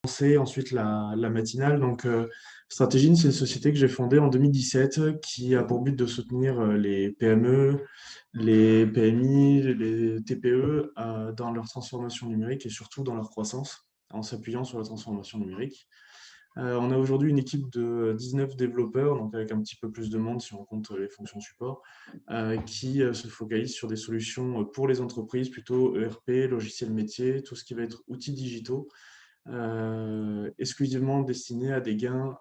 commencer ensuite la matinale. Donc, Stratégine, c'est une société que j'ai fondée en 2017 qui a pour but de soutenir les PME, les PMI, les TPE dans leur transformation numérique et surtout dans leur croissance en s'appuyant sur la transformation numérique. On a aujourd'hui une équipe de 19 développeurs, donc avec un petit peu plus de monde si on compte les fonctions support, qui se focalisent sur des solutions pour les entreprises, plutôt ERP, logiciels métiers, tout ce qui va être outils digitaux, exclusivement destinés à des gains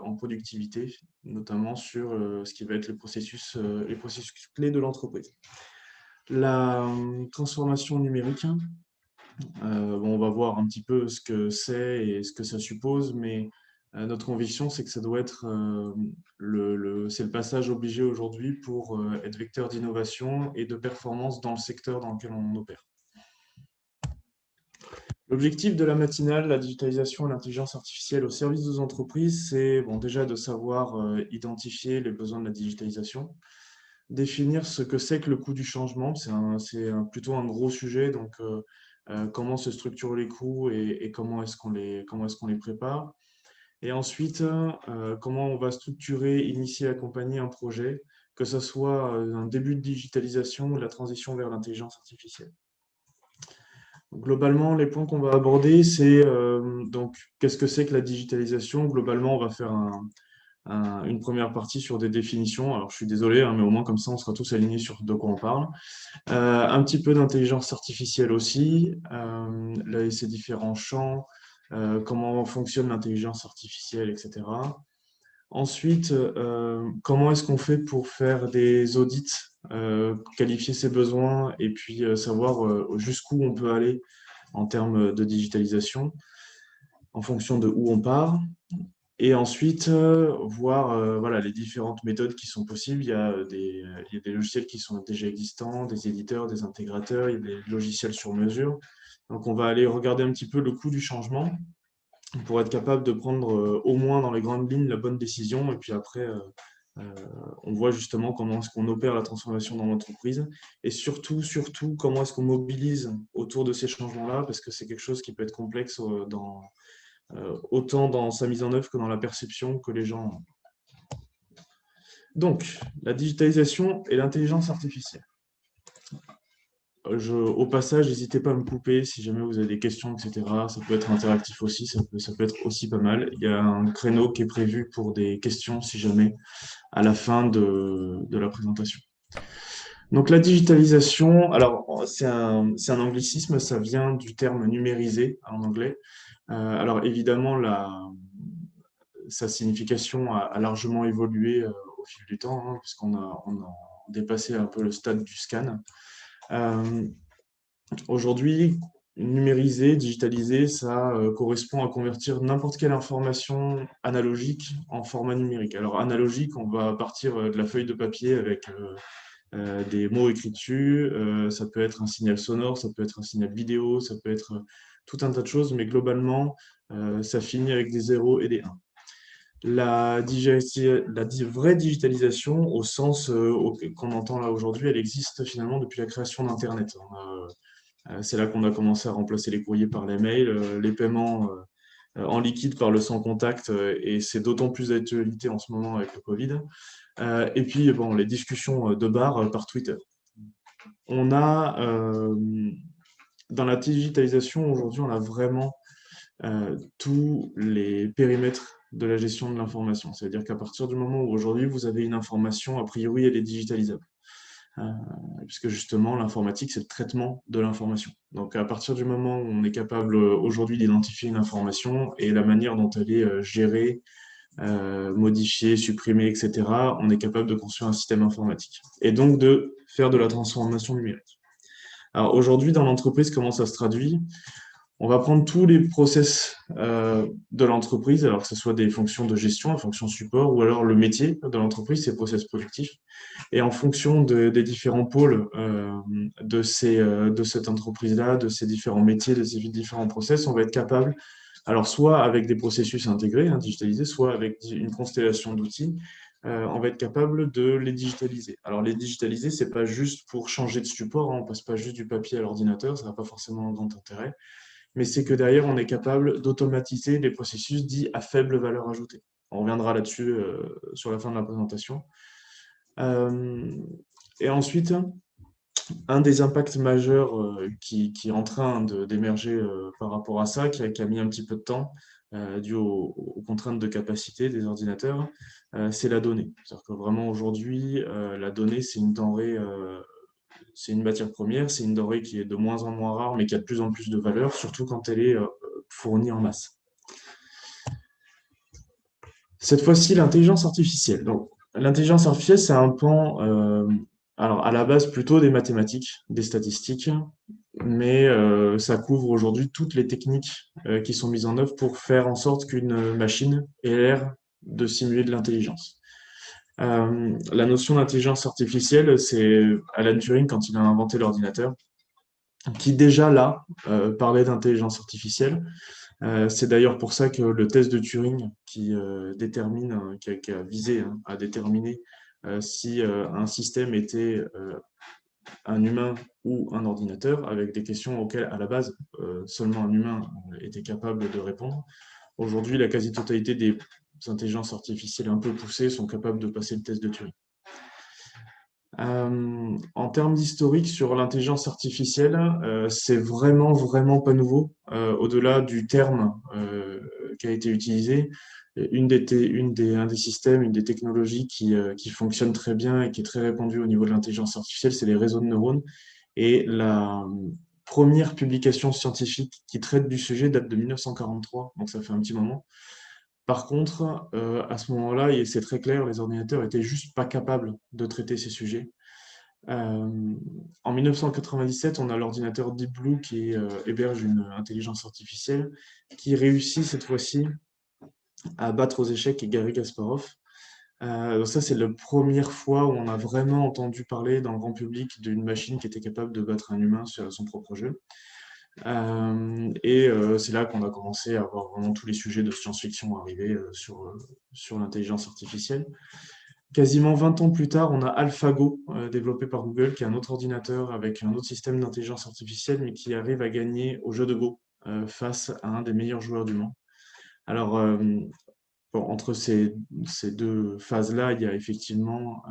en productivité, notamment sur ce qui va être les processus clés de l'entreprise. La transformation numérique, bon, on va voir un petit peu ce que c'est et ce que ça suppose, mais notre conviction, c'est que ça doit être c'est le passage obligé aujourd'hui pour être vecteur d'innovation et de performance dans le secteur dans lequel on opère. L'objectif de la matinale, la digitalisation et l'intelligence artificielle au service des entreprises, c'est bon, déjà de savoir identifier les besoins de la digitalisation, définir ce que c'est que le coût du changement, plutôt un gros sujet, donc comment se structurent les coûts et comment est-ce qu'on les prépare. Et ensuite, comment on va structurer, initier, accompagner un projet, que ce soit un début de digitalisation ou la transition vers l'intelligence artificielle. Globalement, les points qu'on va aborder, c'est donc qu'est-ce que c'est que la digitalisation? Globalement, on va faire une première partie sur des définitions. Alors, je suis désolé, hein, mais au moins comme ça, on sera tous alignés sur de quoi on parle. Un petit peu d'intelligence artificielle aussi, là, et ses différents champs, comment fonctionne l'intelligence artificielle, etc. Ensuite, comment est-ce qu'on fait pour faire des audits, qualifier ses besoins et puis savoir jusqu'où on peut aller en termes de digitalisation en fonction de où on part. Et ensuite, voir voilà, les différentes méthodes qui sont possibles. Il y a des logiciels qui sont déjà existants, des éditeurs, des intégrateurs, il y a des logiciels sur mesure. Donc, on va aller regarder un petit peu le coût du changement pour être capable de prendre au moins dans les grandes lignes la bonne décision. Et puis après, euh, on voit justement comment est-ce qu'on opère la transformation dans l'entreprise et surtout, comment est-ce qu'on mobilise autour de ces changements-là, parce que c'est quelque chose qui peut être complexe autant dans sa mise en œuvre que dans la perception que les gens ont. Donc, la digitalisation et l'intelligence artificielle. Au passage, n'hésitez pas à me couper si jamais vous avez des questions, etc. Ça peut être interactif aussi, ça peut être aussi pas mal. Il y a un créneau qui est prévu pour des questions si jamais à la fin de la présentation. Donc la digitalisation, alors c'est un anglicisme, ça vient du terme numérisé en anglais. Alors évidemment, sa signification a largement évolué au fil du temps, hein, puisqu'on a dépassé un peu le stade du scan. Aujourd'hui, numériser, digitaliser, ça correspond à convertir n'importe quelle information analogique en format numérique. Alors analogique, on va partir de la feuille de papier avec des mots écrits dessus, ça peut être un signal sonore, ça peut être un signal vidéo, ça peut être tout un tas de choses, mais globalement, ça finit avec des zéros et des 1. Vraie digitalisation, au sens qu'on entend là aujourd'hui, elle existe finalement depuis la création d'Internet. C'est là qu'on a commencé à remplacer les courriers par les mails, les paiements en liquide par le sans contact, et c'est d'autant plus d'actualité en ce moment avec le Covid. Et puis, bon, les discussions de bar par Twitter. On a, dans la digitalisation, aujourd'hui, on a vraiment tous les périmètres de la gestion de l'information. C'est-à-dire qu'à partir du moment où aujourd'hui vous avez une information, a priori elle est digitalisable. Euh, Puisque justement l'informatique c'est le traitement de l'information. Donc à partir du moment où on est capable aujourd'hui d'identifier une information et la manière dont elle est gérée, modifiée, supprimée, etc., on est capable de construire un système informatique. Et donc de faire de la transformation numérique. Alors aujourd'hui dans l'entreprise, comment ça se traduit? On va prendre tous les process de l'entreprise, alors que ce soit des fonctions de gestion, des fonctions support, ou alors le métier de l'entreprise, ces process productifs. Et en fonction des différents pôles de cette entreprise-là, de ces différents métiers, de ces différents process, on va être capable, alors soit avec des processus intégrés, hein, digitalisés, soit avec une constellation d'outils, on va être capable de les digitaliser. Alors les digitaliser, c'est pas juste pour changer de support, hein, on passe pas juste du papier à l'ordinateur, ça n'a pas forcément grand intérêt. mais c'est que derrière, on est capable d'automatiser les processus dits à faible valeur ajoutée. On reviendra là-dessus sur la fin de la présentation. Euh, et ensuite, un des impacts majeurs qui est en train d'émerger par rapport à ça, qui a mis un petit peu de temps, dû aux contraintes de capacité des ordinateurs, c'est la donnée. C'est-à-dire que vraiment aujourd'hui, la donnée, c'est une matière première, c'est une denrée qui est de moins en moins rare, mais qui a de plus en plus de valeur, surtout quand elle est fournie en masse. Cette fois-ci, l'intelligence artificielle. Donc, l'intelligence artificielle, c'est un pan, alors à la base plutôt des mathématiques, des statistiques, mais ça couvre aujourd'hui toutes les techniques qui sont mises en œuvre pour faire en sorte qu'une machine ait l'air de simuler de l'intelligence. La notion d'intelligence artificielle, c'est Alan Turing quand il a inventé l'ordinateur, qui déjà là parlait d'intelligence artificielle. C'est d'ailleurs pour ça que le test de Turing qui a visé à déterminer si un système était un humain ou un ordinateur, avec des questions auxquelles, à la base, seulement un humain était capable de répondre. Aujourd'hui, la quasi-totalité des intelligences artificielles un peu poussées sont capables de passer le test de Turing. En termes d'historique sur l'intelligence artificielle, c'est vraiment, vraiment pas nouveau. Au-delà du terme qui a été utilisé, un des systèmes, une des technologies qui fonctionne très bien et qui est très répandue au niveau de l'intelligence artificielle, c'est les réseaux de neurones. Et la première publication scientifique qui traite du sujet date de 1943, donc ça fait un petit moment. Par contre, à ce moment-là, et c'est très clair, les ordinateurs étaient juste pas capables de traiter ces sujets. En 1997, on a l'ordinateur Deep Blue qui héberge une intelligence artificielle qui réussit cette fois-ci à battre aux échecs Garry Kasparov. Donc ça, c'est la première fois où on a vraiment entendu parler dans le grand public d'une machine qui était capable de battre un humain sur son propre jeu. C'est là qu'on a commencé à avoir vraiment tous les sujets de science-fiction arriver sur l'intelligence artificielle. Quasiment 20 ans plus tard, on a AlphaGo, développé par Google, qui est un autre ordinateur avec un autre système d'intelligence artificielle, mais qui arrive à gagner au jeu de Go face à un des meilleurs joueurs du monde. Alors, bon, entre ces deux phases-là, il y a effectivement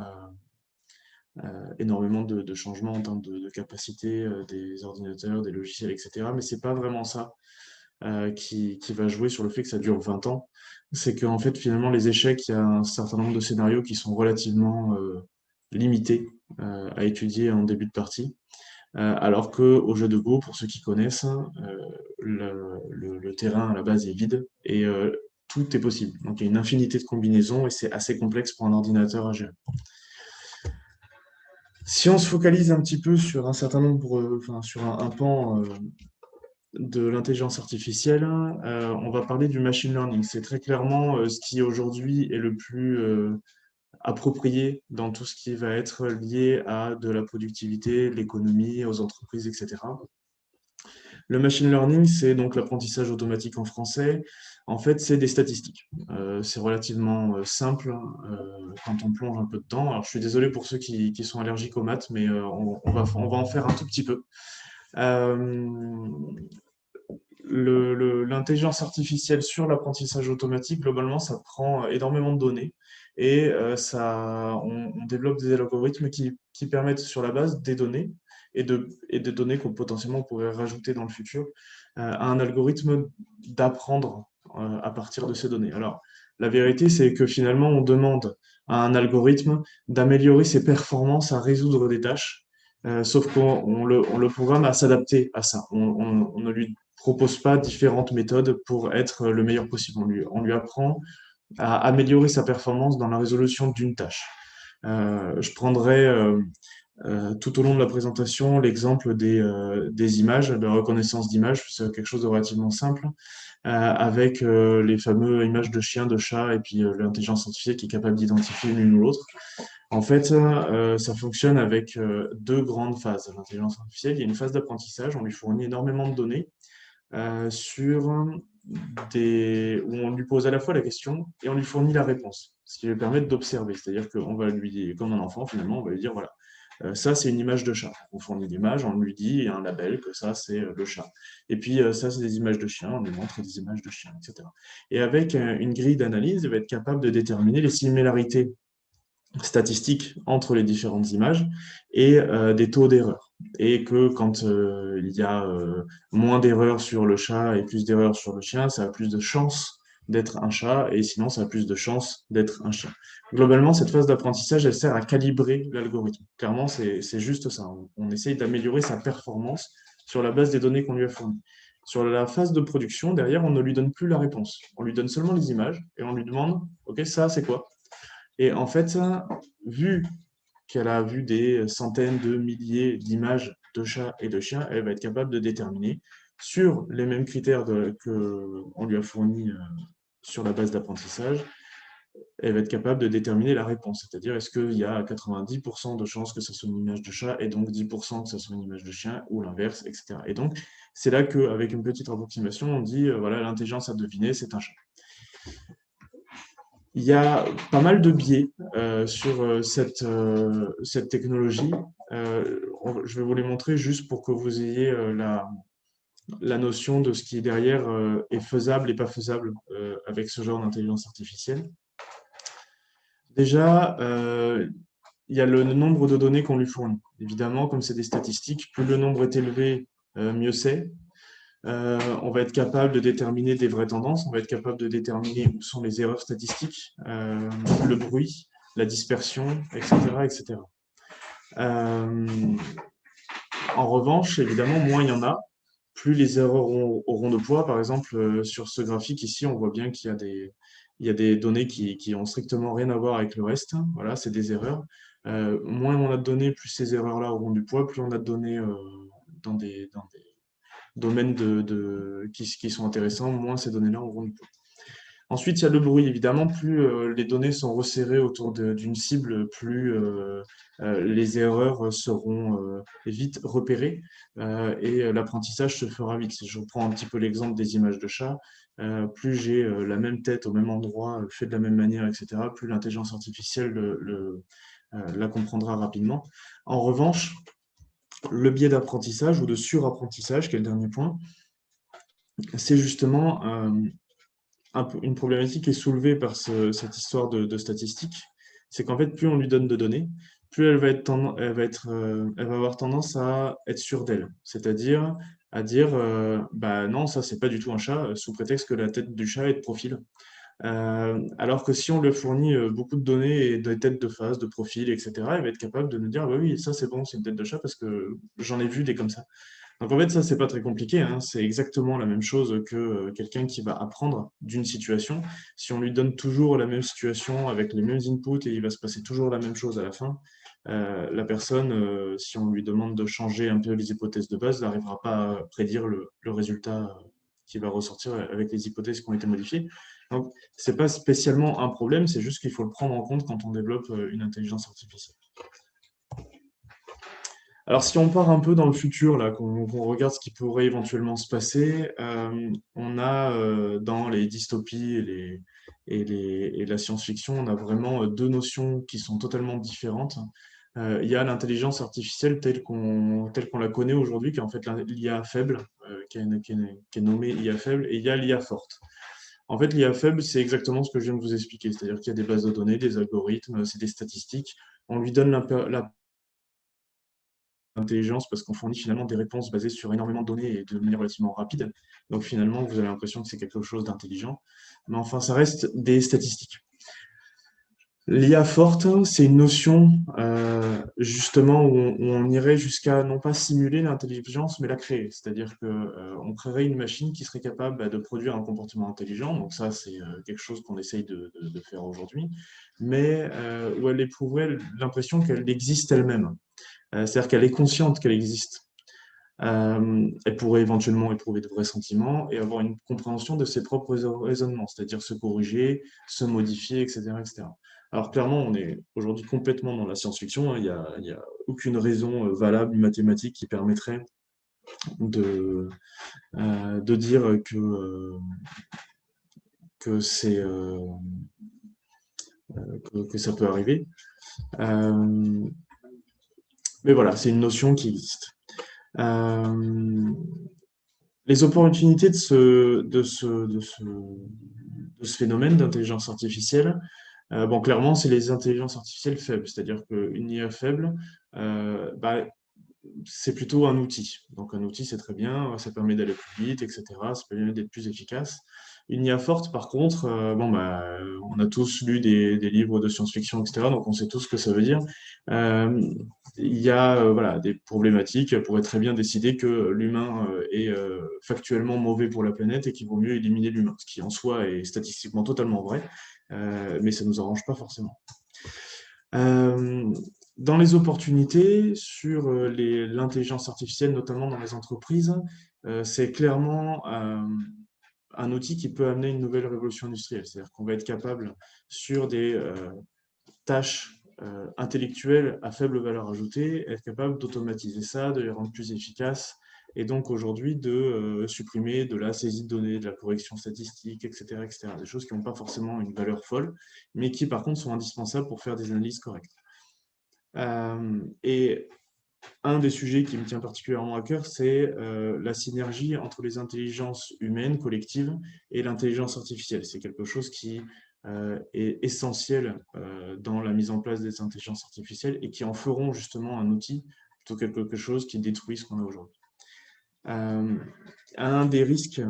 énormément de changements en termes de capacité des ordinateurs, des logiciels, etc. Mais c'est pas vraiment ça qui va jouer sur le fait que ça dure 20 ans. C'est qu'en fait, finalement, les échecs, il y a un certain nombre de scénarios qui sont relativement limités à étudier en début de partie. Alors qu'au jeu de Go, pour ceux qui connaissent, le terrain à la base est vide et tout est possible. Donc il y a une infinité de combinaisons et c'est assez complexe pour un ordinateur à gérer. Si on se focalise un petit peu sur un certain nombre, sur un pan de l'intelligence artificielle, on va parler du machine learning. C'est très clairement ce qui aujourd'hui est le plus approprié dans tout ce qui va être lié à de la productivité, l'économie, aux entreprises, etc. Le machine learning, c'est donc l'apprentissage automatique en français. En fait, c'est des statistiques. C'est relativement simple quand on plonge un peu de temps. Alors, je suis désolé pour ceux qui sont allergiques aux maths, mais on va en faire un tout petit peu. L'intelligence artificielle sur l'apprentissage automatique, globalement, ça prend énormément de données et on développe des algorithmes qui permettent, sur la base des données et des données qu'on potentiellement pourrait rajouter dans le futur, à un algorithme d'apprendre à partir de ces données. Alors, la vérité, c'est que finalement, on demande à un algorithme d'améliorer ses performances à résoudre des tâches, sauf qu'on le programme à s'adapter à ça. On ne lui propose pas différentes méthodes pour être le meilleur possible. On lui apprend à améliorer sa performance dans la résolution d'une tâche. Je prendrai tout au long de la présentation l'exemple des images, de reconnaissance d'images, c'est quelque chose de relativement simple, avec les fameuses images de chiens, de chats, et puis l'intelligence artificielle qui est capable d'identifier l'une ou l'autre. En fait, ça fonctionne avec deux grandes phases. L'intelligence artificielle, il y a une phase d'apprentissage, on lui fournit énormément de données, où on lui pose à la fois la question et on lui fournit la réponse, ce qui lui permet d'observer. C'est-à-dire qu'on va lui, comme un enfant finalement, on va lui dire voilà, Ça, c'est une image de chat. On fournit l'image, on lui dit un label que ça, c'est le chat. Et puis, ça, c'est des images de chiens, on lui montre des images de chiens, etc. Et avec une grille d'analyse, il va être capable de déterminer les similarités statistiques entre les différentes images et des taux d'erreur. Et que quand il y a moins d'erreurs sur le chat et plus d'erreurs sur le chien, ça a plus de chances d'être un chat, et sinon ça a plus de chances d'être un chien. Globalement, cette phase d'apprentissage, elle sert à calibrer l'algorithme. Clairement, c'est juste ça. On essaye d'améliorer sa performance sur la base des données qu'on lui a fournies. Sur la phase de production, derrière, on ne lui donne plus la réponse. On lui donne seulement les images et on lui demande, OK, ça, c'est quoi? Et en fait, vu qu'elle a vu des centaines de milliers d'images de chats et de chiens, elle va être capable de déterminer sur les mêmes critères qu'on lui a fournis sur la base d'apprentissage, elle va être capable de déterminer la réponse. C'est-à-dire, est-ce qu'il y a 90% de chances que ce soit une image de chat et donc 10% que ce soit une image de chien ou l'inverse, etc. Et donc, c'est là qu'avec une petite approximation, on dit, voilà, l'intelligence à deviner, c'est un chat. Il y a pas mal de biais sur cette technologie. Je vais vous les montrer juste pour que vous ayez la notion de ce qui est derrière est faisable et pas faisable avec ce genre d'intelligence artificielle. Déjà, il y a le nombre de données qu'on lui fournit. Évidemment, comme c'est des statistiques, plus le nombre est élevé, mieux c'est. On va être capable de déterminer des vraies tendances, on va être capable de déterminer où sont les erreurs statistiques, le bruit, la dispersion, etc. etc. En revanche, évidemment, moins il y en a, plus les erreurs auront de poids. Par exemple, sur ce graphique ici, on voit bien il y a des données qui ont strictement rien à voir avec le reste. Voilà, c'est des erreurs. Moins on a de données, plus ces erreurs-là auront du poids, plus on a de données dans des domaines qui sont intéressants, moins ces données-là auront du poids. Ensuite, il y a le bruit, évidemment. Plus les données sont resserrées autour d'une cible, plus les erreurs seront vite repérées et l'apprentissage se fera vite. Si je reprends un petit peu l'exemple des images de chat, plus j'ai la même tête au même endroit, fait de la même manière, etc., plus l'intelligence artificielle la comprendra rapidement. En revanche, le biais d'apprentissage ou de surapprentissage, qui est le dernier point, c'est justement une problématique qui est soulevée par cette histoire de statistiques. C'est qu'en fait, plus on lui donne de données, plus elle va avoir tendance à être sûre d'elle. C'est-à-dire à dire, bah non, ça, c'est pas du tout un chat, sous prétexte que la tête du chat est de profil. Alors que si on lui fournit beaucoup de données et des têtes de face, de profil, etc., elle va être capable de nous dire, bah oui, ça c'est bon, c'est une tête de chat parce que j'en ai vu des comme ça. Donc en fait, ça, c'est pas très compliqué, hein. C'est exactement la même chose que quelqu'un qui va apprendre d'une situation. Si on lui donne toujours la même situation avec les mêmes inputs et il va se passer toujours la même chose à la fin, la personne, si on lui demande de changer un peu les hypothèses de base, n'arrivera pas à prédire le résultat qui va ressortir avec les hypothèses qui ont été modifiées. Donc, c'est pas spécialement un problème, c'est juste qu'il faut le prendre en compte quand on développe une intelligence artificielle. Alors, si on part un peu dans le futur, là, qu'on regarde ce qui pourrait éventuellement se passer, on a dans les dystopies et la science-fiction, on a vraiment deux notions qui sont totalement différentes. Il y a l'intelligence artificielle telle qu'on la connaît aujourd'hui, qui est en fait l'IA faible, qui est nommée IA faible, et il y a l'IA forte. En fait, l'IA faible, c'est exactement ce que je viens de vous expliquer, c'est-à-dire qu'il y a des bases de données, des algorithmes, c'est des statistiques. On lui donne la intelligence parce qu'on fournit finalement des réponses basées sur énormément de données et de manière relativement rapide. Donc finalement, vous avez l'impression que c'est quelque chose d'intelligent. Mais enfin, ça reste des statistiques. L'IA forte, c'est une notion justement où on irait jusqu'à non pas simuler l'intelligence, mais la créer. C'est-à-dire qu'on créerait une machine qui serait capable de produire un comportement intelligent. Donc ça, c'est quelque chose qu'on essaye de faire aujourd'hui, mais où elle éprouverait l'impression qu'elle existe elle-même. C'est-à-dire qu'elle est consciente qu'elle existe. Elle pourrait éventuellement éprouver de vrais sentiments et avoir une compréhension de ses propres raisonnements, c'est-à-dire se corriger, se modifier, etc., etc. Alors clairement, on est aujourd'hui complètement dans la science-fiction, hein. Il y a aucune raison valable mathématique qui permettrait de dire que, que ça peut arriver. Mais voilà, c'est une notion qui existe. Euh, les opportunités de ce phénomène d'intelligence artificielle, bon, clairement, c'est les intelligences artificielles faibles, c'est-à-dire qu'une IA faible, bah, c'est plutôt un outil. Donc un outil, c'est très bien, ça permet d'aller plus vite, etc. Ça permet d'être plus efficace. Une IA forte, par contre, bon, bah, on a tous lu des livres de science-fiction, etc. Donc on sait tous ce que ça veut dire. Euh, il y a voilà, des problématiques. Elle pourrait très bien décider que l'humain est factuellement mauvais pour la planète et qu'il vaut mieux éliminer l'humain, ce qui en soi est statistiquement totalement vrai, mais ça ne nous arrange pas forcément. Euh, dans les opportunités sur l'intelligence artificielle, notamment dans les entreprises, c'est clairement un outil qui peut amener une nouvelle révolution industrielle. C'est-à-dire qu'on va être capable, sur des tâches intellectuelles à faible valeur ajoutée, être capable d'automatiser ça, de les rendre plus efficaces, et donc aujourd'hui de supprimer de la saisie de données, de la correction statistique, etc., etc. Des choses qui n'ont pas forcément une valeur folle, mais qui par contre sont indispensables pour faire des analyses correctes. Et un des sujets qui me tient particulièrement à cœur, c'est la synergie entre les intelligences humaines collectives et l'intelligence artificielle. C'est quelque chose qui est essentiel dans la mise en place des intelligences artificielles et qui en feront justement un outil plutôt que quelque chose qui détruit ce qu'on a aujourd'hui. Euh, un des risques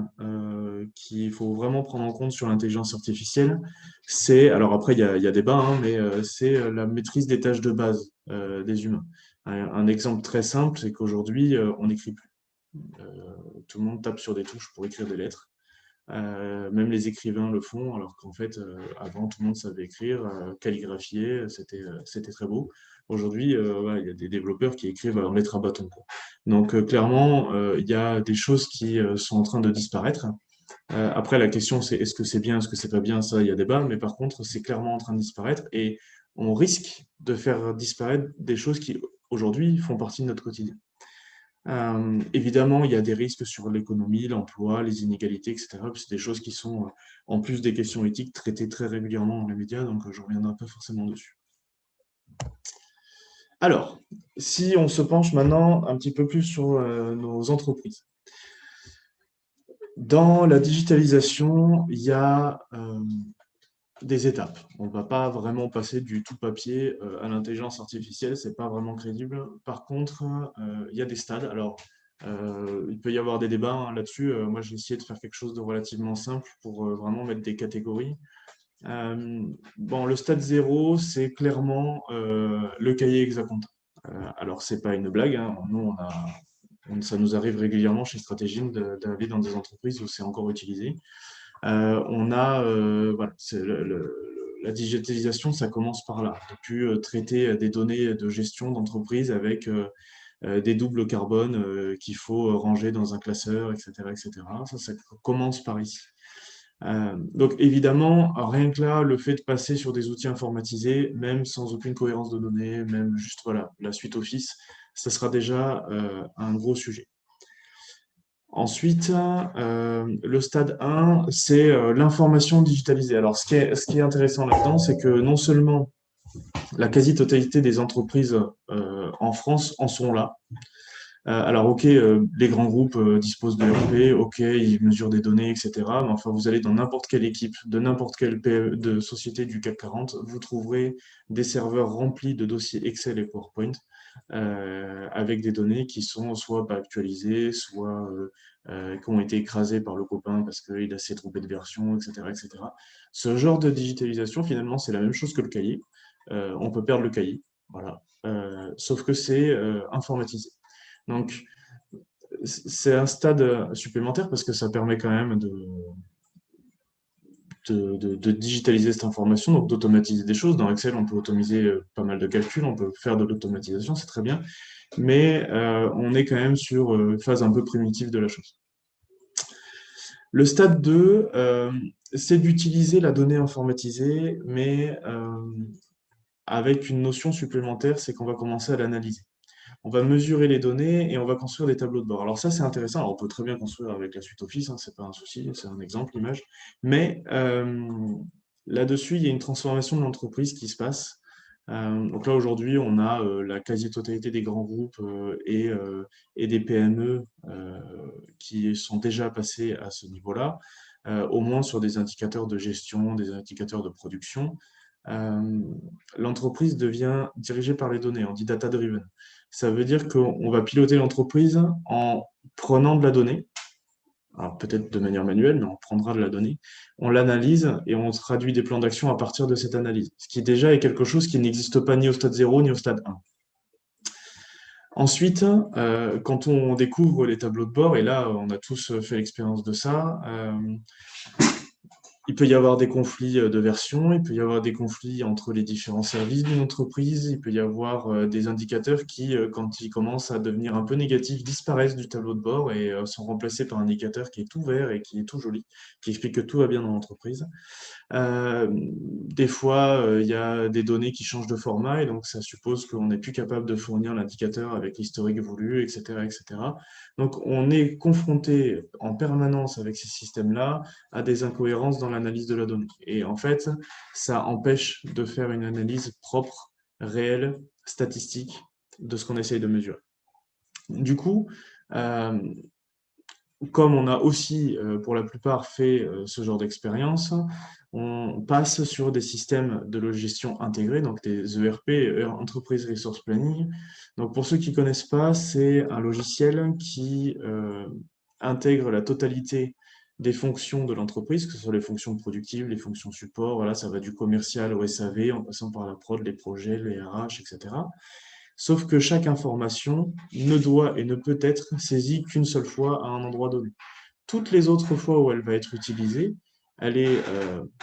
qu'il faut vraiment prendre en compte sur l'intelligence artificielle, c'est, alors après il y a débat, hein, mais c'est la maîtrise des tâches de base des humains. Un exemple très simple, c'est qu'aujourd'hui, on n'écrit plus. Tout le monde tape sur des touches pour écrire des lettres. Même les écrivains le font, alors qu'en fait, avant, tout le monde savait écrire, calligraphier, c'était très beau. Aujourd'hui, voilà, il y a des développeurs qui écrivent en lettres à bâton, quoi. Donc, clairement, il y a des choses qui sont en train de disparaître. Après, la question, c'est est-ce que c'est bien, est-ce que c'est pas bien, ça, il y a débat, mais par contre, c'est clairement en train de disparaître et on risque de faire disparaître des choses qui, aujourd'hui, font partie de notre quotidien. Évidemment, il y a des risques sur l'économie, l'emploi, les inégalités, etc. C'est des choses qui sont, en plus des questions éthiques, traitées très régulièrement dans les médias, donc je ne reviendrai pas forcément dessus. Alors, si on se penche maintenant un petit peu plus sur nos entreprises. Dans la digitalisation, il y a des étapes. On ne va pas vraiment passer du tout papier à l'intelligence artificielle, c'est pas vraiment crédible. Par contre, il y a des stades. Alors, il peut y avoir des débats hein, là-dessus. Moi, j'ai essayé de faire quelque chose de relativement simple pour vraiment mettre des catégories. Bon, le stade zéro, c'est clairement le cahier Hexaconta. Alors, c'est pas une blague. Hein. Nous, ça nous arrive régulièrement chez Stratégie d'aller dans des entreprises où c'est encore utilisé. Voilà, la digitalisation, ça commence par là. On a pu traiter des données de gestion d'entreprise avec des doubles carbone qu'il faut ranger dans un classeur, etc., etc. Ça commence par ici. Donc évidemment, rien que là, le fait de passer sur des outils informatisés, même sans aucune cohérence de données, même juste voilà, la suite Office, ça sera déjà un gros sujet. Ensuite, le stade 1, c'est l'information digitalisée. Alors, ce qui est intéressant là-dedans, c'est que non seulement la quasi-totalité des entreprises en France en sont là. Alors, OK, les grands groupes disposent de RP, OK, ils mesurent des données, etc. Mais enfin, vous allez dans n'importe quelle équipe de n'importe quelle de société du CAC 40, vous trouverez des serveurs remplis de dossiers Excel et PowerPoint avec des données qui sont soit pas actualisées, soit qui ont été écrasées par le copain parce qu'il s'est trompé de version, etc., etc. Ce genre de digitalisation, finalement, c'est la même chose que le cahier. On peut perdre le cahier, voilà. Sauf que c'est informatisé. Donc, c'est un stade supplémentaire parce que ça permet quand même de digitaliser cette information, donc d'automatiser des choses. Dans Excel, on peut automatiser pas mal de calculs, on peut faire de l'automatisation, c'est très bien, mais on est quand même sur une phase un peu primitive de la chose. Le stade 2, c'est d'utiliser la donnée informatisée, mais avec une notion supplémentaire, c'est qu'on va commencer à l'analyser. On va mesurer les données et on va construire des tableaux de bord. Alors ça, c'est intéressant. Alors, on peut très bien construire avec la suite Office, hein, c'est pas un souci, c'est un exemple, l'image. Mais là-dessus, il y a une transformation de l'entreprise qui se passe. Donc là, aujourd'hui, on a la quasi-totalité des grands groupes et des PME qui sont déjà passés à ce niveau-là, au moins sur des indicateurs de gestion, des indicateurs de production. Euh, L'entreprise devient dirigée par les données, on dit data-driven. Ça veut dire qu'on va piloter l'entreprise en prenant de la donnée, alors peut-être de manière manuelle, mais on prendra de la donnée, on l'analyse et on traduit des plans d'action à partir de cette analyse, ce qui déjà est quelque chose qui n'existe pas ni au stade 0 ni au stade 1. Ensuite, quand on découvre les tableaux de bord, et là on a tous fait l'expérience de ça, il peut y avoir des conflits de version, il peut y avoir des conflits entre les différents services d'une entreprise, il peut y avoir des indicateurs qui, quand ils commencent à devenir un peu négatifs, disparaissent du tableau de bord et sont remplacés par un indicateur qui est tout vert et qui est tout joli, qui explique que tout va bien dans l'entreprise. Des fois, il y a des données qui changent de format et donc ça suppose qu'on n'est plus capable de fournir l'indicateur avec l'historique voulu, etc., etc. Donc on est confronté en permanence avec ces systèmes-là à des incohérences dans l'analyse de la donnée. Et en fait, ça empêche de faire une analyse propre, réelle, statistique de ce qu'on essaye de mesurer. Du coup, euh, comme on a aussi, pour la plupart, fait ce genre d'expérience, on passe sur des systèmes de gestion intégrés, donc des ERP, Enterprise Resource Planning. Donc pour ceux qui ne connaissent pas, c'est un logiciel qui intègre la totalité des fonctions de l'entreprise, que ce soit les fonctions productives, les fonctions support, voilà, ça va du commercial au SAV, en passant par la prod, les projets, les RH, etc. Sauf que chaque information ne doit et ne peut être saisie qu'une seule fois à un endroit donné. Toutes les autres fois où elle va être utilisée, elle est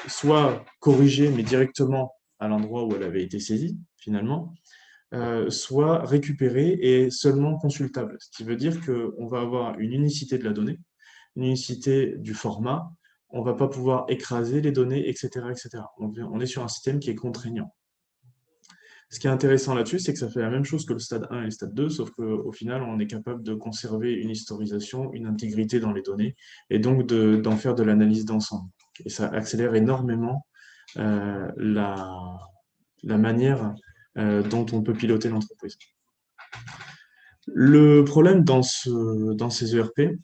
soit corrigée, mais directement à l'endroit où elle avait été saisie, finalement, soit récupérée et seulement consultable. Ce qui veut dire qu'on va avoir une unicité de la donnée, une unicité du format, on ne va pas pouvoir écraser les données, etc., etc. On est sur un système qui est contraignant. Ce qui est intéressant là-dessus, c'est que ça fait la même chose que le stade 1 et le stade 2, sauf qu'au final, on est capable de conserver une historisation, une intégrité dans les données, et donc d'en faire de l'analyse d'ensemble. Et ça accélère énormément la manière dont on peut piloter l'entreprise. Le problème dans ces ERP,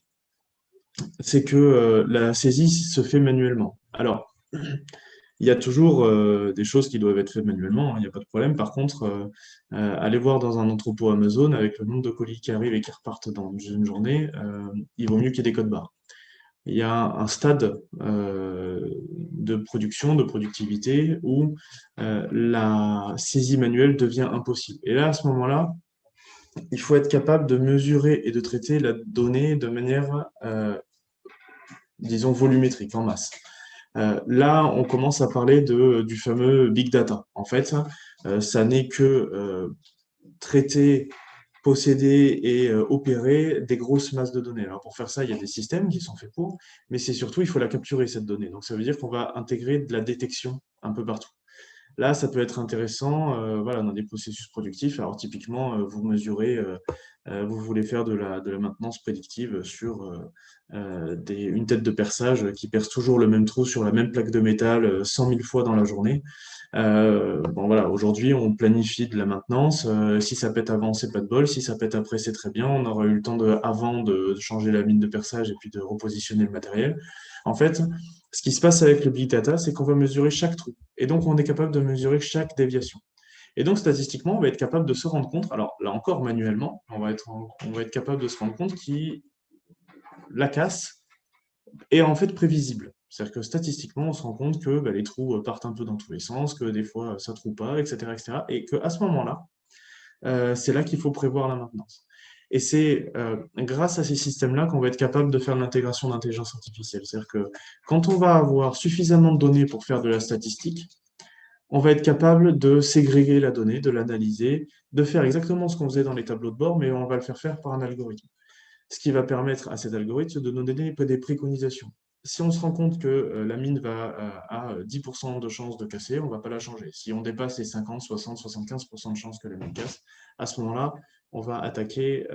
c'est que la saisie se fait manuellement. Alors, il y a toujours des choses qui doivent être faites manuellement, hein, il n'y a pas de problème. Par contre, aller voir dans un entrepôt Amazon avec le nombre de colis qui arrivent et qui repartent dans une journée, il vaut mieux qu'il y ait des codes barres. Il y a un stade de production, de productivité, où la saisie manuelle devient impossible. Et là, à ce moment-là, il faut être capable de mesurer et de traiter la donnée de manière, disons, volumétrique, en masse. Là, on commence à parler du fameux big data. En fait, ça n'est que traiter, posséder et opérer des grosses masses de données. Alors pour faire ça, il y a des systèmes qui sont faits pour, mais c'est surtout, il faut la capturer, cette donnée. Donc ça veut dire qu'on va intégrer de la détection un peu partout. Là, ça peut être intéressant voilà, dans des processus productifs. Alors typiquement, vous mesurez, vous voulez faire de la maintenance prédictive sur une tête de perçage qui perce toujours le même trou sur la même plaque de métal 100 000 fois dans la journée. Bon voilà, aujourd'hui on planifie de la maintenance. Si ça pète avant, c'est pas de bol. Si ça pète après, c'est très bien. On aura eu le temps avant de changer la mine de perçage et puis de repositionner le matériel. En fait, ce qui se passe avec le big data, c'est qu'on va mesurer chaque trou. Et donc on est capable de mesurer chaque déviation. Et donc statistiquement, on va être capable de se rendre compte, alors là encore manuellement, on va être capable de se rendre compte que la casse est en fait prévisible. C'est-à-dire que statistiquement, on se rend compte que les trous partent un peu dans tous les sens, que des fois ça ne trouve pas, etc., etc. Et qu'à ce moment-là, c'est là qu'il faut prévoir la maintenance. Et c'est grâce à ces systèmes-là qu'on va être capable de faire de l'intégration d'intelligence artificielle. C'est-à-dire que quand on va avoir suffisamment de données pour faire de la statistique, on va être capable de ségréger la donnée, de l'analyser, de faire exactement ce qu'on faisait dans les tableaux de bord, mais on va le faire par un algorithme. Ce qui va permettre à cet algorithme de nous donner des préconisations. Si on se rend compte que la mine va à 10% de chances de casser, on ne va pas la changer. Si on dépasse les 50, 60, 75% de chances que la mine casse, à ce moment-là, on va attaquer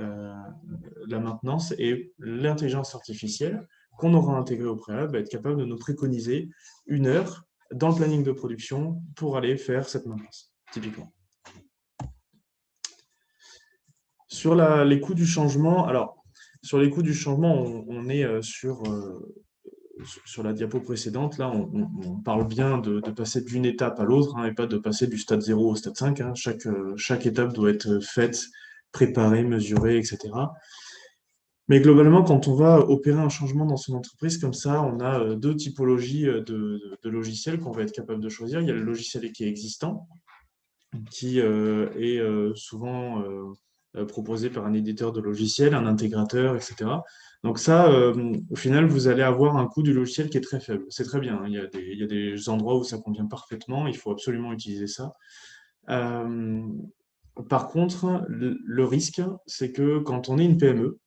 la maintenance et l'intelligence artificielle qu'on aura intégrée au préalable va être capable de nous préconiser une heure dans le planning de production pour aller faire cette maintenance, typiquement. Sur les coûts du changement, alors, sur les coûts du changement, on est sur la diapo précédente, là, on parle bien de passer d'une étape à l'autre, hein, et pas de passer du stade 0 au stade 5, hein. Chaque étape doit être faite, préparée, mesurée, etc. Mais globalement, quand on va opérer un changement dans son entreprise comme ça, on a deux typologies de logiciels qu'on va être capable de choisir. Il y a le logiciel qui est existant, qui est souvent proposé par un éditeur de logiciels, un intégrateur, etc. Donc ça, au final, vous allez avoir un coût du logiciel qui est très faible. C'est très bien, hein. Il y a des endroits où ça convient parfaitement. Il faut absolument utiliser ça. Euh, Par contre, le risque, c'est que quand on est une PME,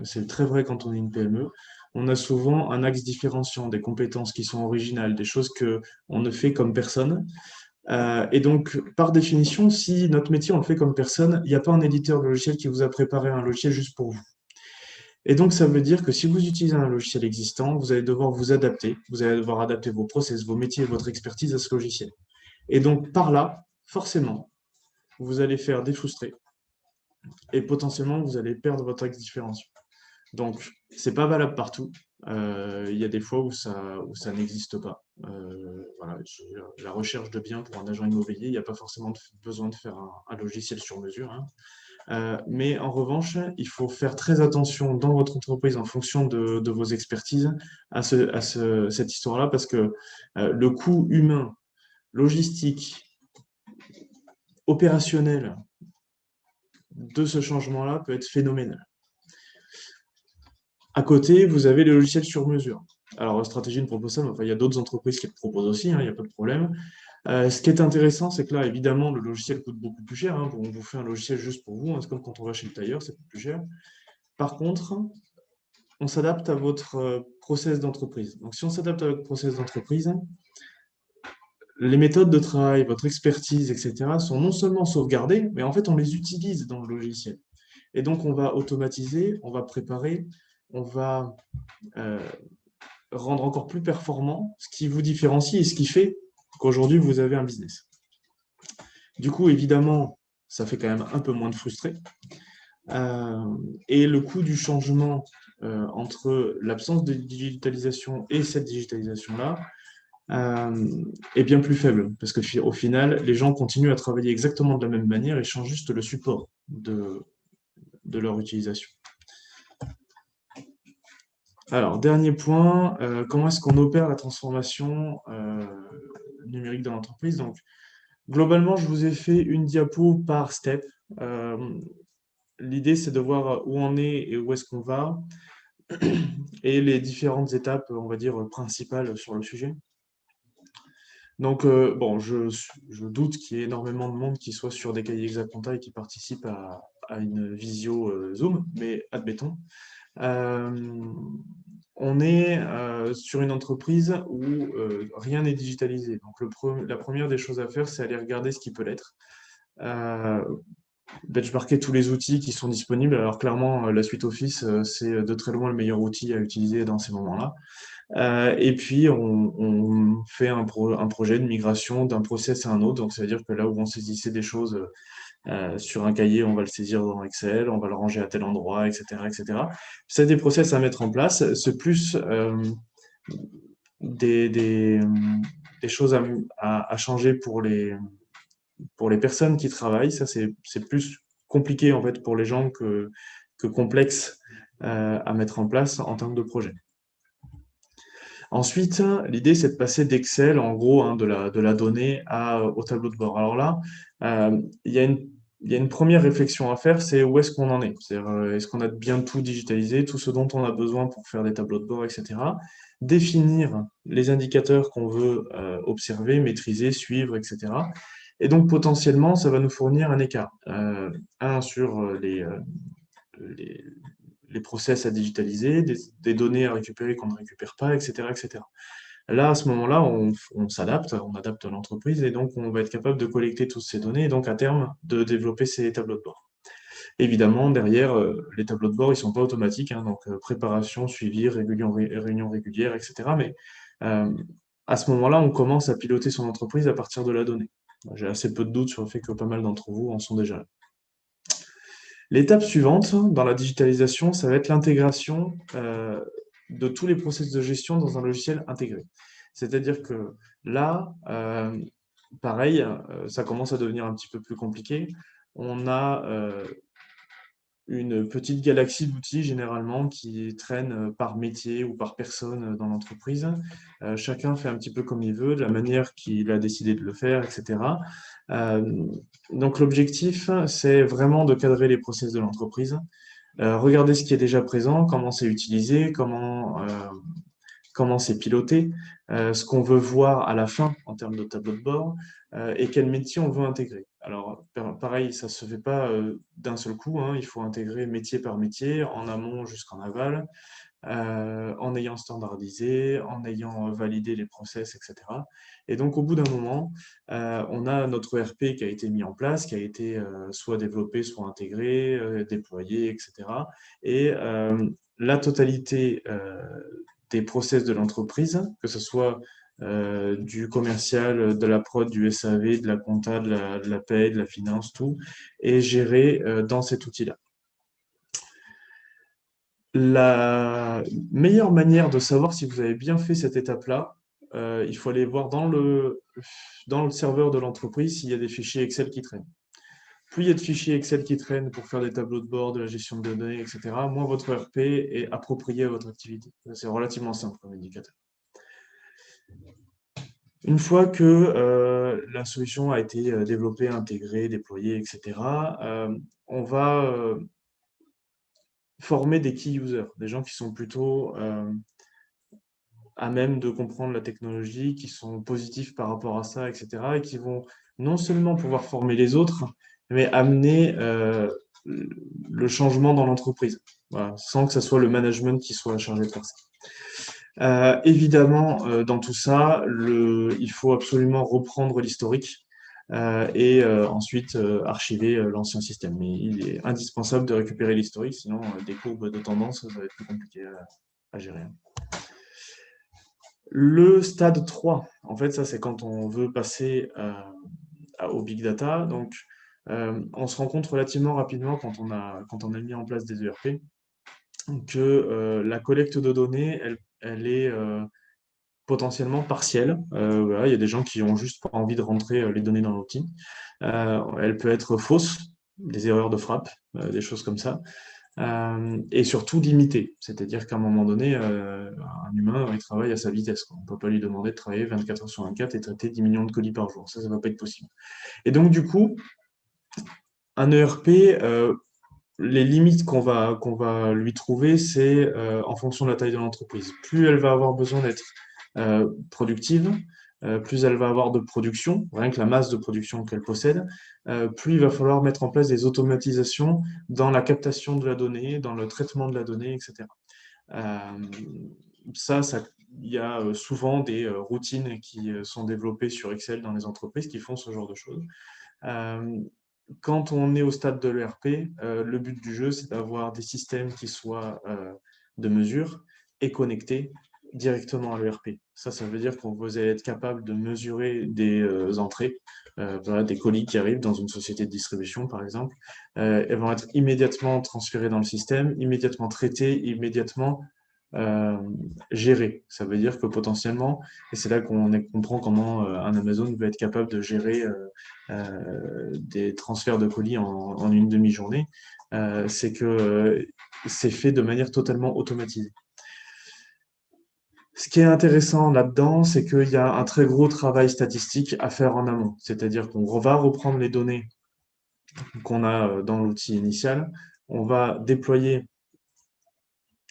c'est très vrai quand on est une PME, on a souvent un axe différenciant, des compétences qui sont originales, des choses que on ne fait comme personne. Et donc, par définition, si notre métier, on le fait comme personne, il n'y a pas un éditeur de logiciel qui vous a préparé un logiciel juste pour vous. Et donc, ça veut dire que si vous utilisez un logiciel existant, vous allez devoir vous adapter. Vous allez devoir adapter vos process, vos métiers, votre expertise à ce logiciel. Et donc, par là, forcément, vous allez faire des frustrés et potentiellement, vous allez perdre votre axe différenciant. Donc, c'est pas valable partout. Il y a des fois où ça n'existe pas. Voilà, la recherche de biens pour un agent immobilier, il n'y a pas forcément besoin de faire un logiciel sur mesure, hein. Mais en revanche, il faut faire très attention dans votre entreprise en fonction de vos expertises cette histoire-là parce que le coût humain, logistique, opérationnel de ce changement-là peut être phénoménal. À côté, vous avez les logiciels sur mesure. Alors, Stratégie ne propose ça, mais enfin, il y a d'autres entreprises qui le proposent aussi, hein, il n'y a pas de problème. Ce qui est intéressant, c'est que là, évidemment, le logiciel coûte beaucoup plus cher, hein. On vous fait un logiciel juste pour vous, hein. C'est comme quand on va chez le tailleur, c'est plus cher. Par contre, on s'adapte à votre process d'entreprise. Donc, si on s'adapte à votre process d'entreprise, les méthodes de travail, votre expertise, etc., sont non seulement sauvegardées, mais en fait, on les utilise dans le logiciel. Et donc, on va automatiser, on va préparer, on va euh, rendre encore plus performant ce qui vous différencie et ce qui fait qu'aujourd'hui, vous avez un business. Du coup, évidemment, ça fait quand même un peu moins de frustrés. Et le coût du changement entre l'absence de digitalisation et cette digitalisation-là est bien plus faible, parce qu'au final, les gens continuent à travailler exactement de la même manière et changent juste le support de leur utilisation. Alors, dernier point, comment est-ce qu'on opère la transformation numérique dans l'entreprise? Donc, globalement, je vous ai fait une diapo par step. L'idée, c'est de voir où on est et où est-ce qu'on va, et les différentes étapes, on va dire, principales sur le sujet. Donc, bon, je doute qu'il y ait énormément de monde qui soit sur des cahiers Exaconta et qui participe à une visio Zoom, mais admettons. Euh, on est sur une entreprise où rien n'est digitalisé. Donc, la première des choses à faire, c'est aller regarder ce qui peut l'être. Euh, Benchmarker tous les outils qui sont disponibles. Alors, clairement, la suite Office, c'est de très loin le meilleur outil à utiliser dans ces moments-là. Et puis, on fait un projet de migration d'un process à un autre. Donc, ça veut dire que là où on saisissait des choses sur un cahier, on va le saisir dans Excel, on va le ranger à tel endroit, etc., etc. C'est des process à mettre en place. C'est plus des, des, des choses à changer pour les personnes qui travaillent. Ça, c'est plus compliqué en fait pour les gens que complexe à mettre en place en termes de projet. Ensuite, l'idée, c'est de passer d'Excel, en gros, hein, de la donnée au tableau de bord. Alors là, il y a une première réflexion à faire, c'est où est-ce qu'on en est? C'est-à-dire, est-ce qu'on a bien tout digitalisé, tout ce dont on a besoin pour faire des tableaux de bord, etc. Définir les indicateurs qu'on veut observer, maîtriser, suivre, etc. Et donc, potentiellement, ça va nous fournir un écart. Un sur les, les process à digitaliser, des données à récupérer qu'on ne récupère pas, etc., etc. Là, à ce moment-là, on s'adapte, on adapte l'entreprise et donc on va être capable de collecter toutes ces données et donc à terme de développer ces tableaux de bord. Évidemment, derrière, les tableaux de bord, ils ne sont pas automatiques, hein, donc préparation, suivi, réunion régulière, etc. Mais euh, à ce moment-là, on commence à piloter son entreprise à partir de la donnée. J'ai assez peu de doutes sur le fait que pas mal d'entre vous en sont déjà là. L'étape suivante dans la digitalisation, ça va être l'intégration de tous les processus de gestion dans un logiciel intégré. C'est-à-dire que là, pareil, ça commence à devenir un petit peu plus compliqué. On a une petite galaxie d'outils généralement qui traînent par métier ou par personne dans l'entreprise. Chacun fait un petit peu comme il veut, de la manière qu'il a décidé de le faire, etc. Euh, donc l'objectif, c'est vraiment de cadrer les process de l'entreprise, regarder ce qui est déjà présent, comment c'est utilisé, comment c'est piloté, ce qu'on veut voir à la fin en termes de tableau de bord et quel métier on veut intégrer. Alors, pareil, ça ne se fait pas d'un seul coup, hein, il faut intégrer métier par métier, en amont jusqu'en aval, en ayant standardisé, en ayant validé les process, etc. Et donc, au bout d'un moment, on a notre ERP qui a été mis en place, qui a été soit développé, soit intégré, déployé, etc. Et la totalité des process de l'entreprise, que ce soit du commercial, de la prod, du SAV, de la compta, de la paie, de la finance, tout, est géré dans cet outil-là. La meilleure manière de savoir si vous avez bien fait cette étape-là, il faut aller voir dans le serveur de l'entreprise s'il y a des fichiers Excel qui traînent. Plus il y a de fichiers Excel qui traînent pour faire des tableaux de bord, de la gestion de données, etc., moins votre ERP est approprié à votre activité. C'est relativement simple comme indicateur. Une fois que la solution a été développée, intégrée, déployée, etc., on va former des key users, des gens qui sont plutôt à même de comprendre la technologie, qui sont positifs par rapport à ça, etc., et qui vont non seulement pouvoir former les autres, mais amener le changement dans l'entreprise, voilà, sans que ce soit le management qui soit chargé de faire ça. Évidemment, dans tout ça, il faut absolument reprendre l'historique et ensuite archiver l'ancien système. Mais il est indispensable de récupérer l'historique, sinon des courbes de tendance, ça va être plus compliqué à gérer. Le stade 3, en fait, ça c'est quand on veut passer au big data. Donc, on se rend compte relativement rapidement quand on a mis en place des ERP que la collecte de données, elle est potentiellement partielle. Voilà, il y a des gens qui ont juste pas envie de rentrer les données dans l'outil. Elle peut être fausse, des erreurs de frappe, des choses comme ça. Et surtout limitée. C'est-à-dire qu'à un moment donné, un humain, il travaille à sa vitesse, quoi. On ne peut pas lui demander de travailler 24 heures sur 24 et traiter 10 millions de colis par jour. Ça ne va pas être possible. Et donc, du coup, un ERP, les limites qu'on va lui trouver, c'est en fonction de la taille de l'entreprise. Plus elle va avoir besoin d'être productive, plus elle va avoir de production, rien que la masse de production qu'elle possède, plus il va falloir mettre en place des automatisations dans la captation de la donnée, dans le traitement de la donnée, etc. Euh, ça, il y a souvent des routines qui sont développées sur Excel dans les entreprises qui font ce genre de choses. Euh, Quand on est au stade de l'ERP, le but du jeu, c'est d'avoir des systèmes qui soient de mesure et connectés directement à l'ERP. Ça veut dire qu'on vous allez être capable de mesurer des entrées, voilà, des colis qui arrivent dans une société de distribution, par exemple. Elles vont être immédiatement transférées dans le système, immédiatement traitées, immédiatement euh, gérer. Ça veut dire que potentiellement, et c'est là qu'on comprend comment un Amazon va être capable de gérer des transferts de colis en une demi-journée, c'est que c'est fait de manière totalement automatisée. Ce qui est intéressant là-dedans, c'est qu'il y a un très gros travail statistique à faire en amont. C'est-à-dire qu'on va reprendre les données qu'on a dans l'outil initial, on va déployer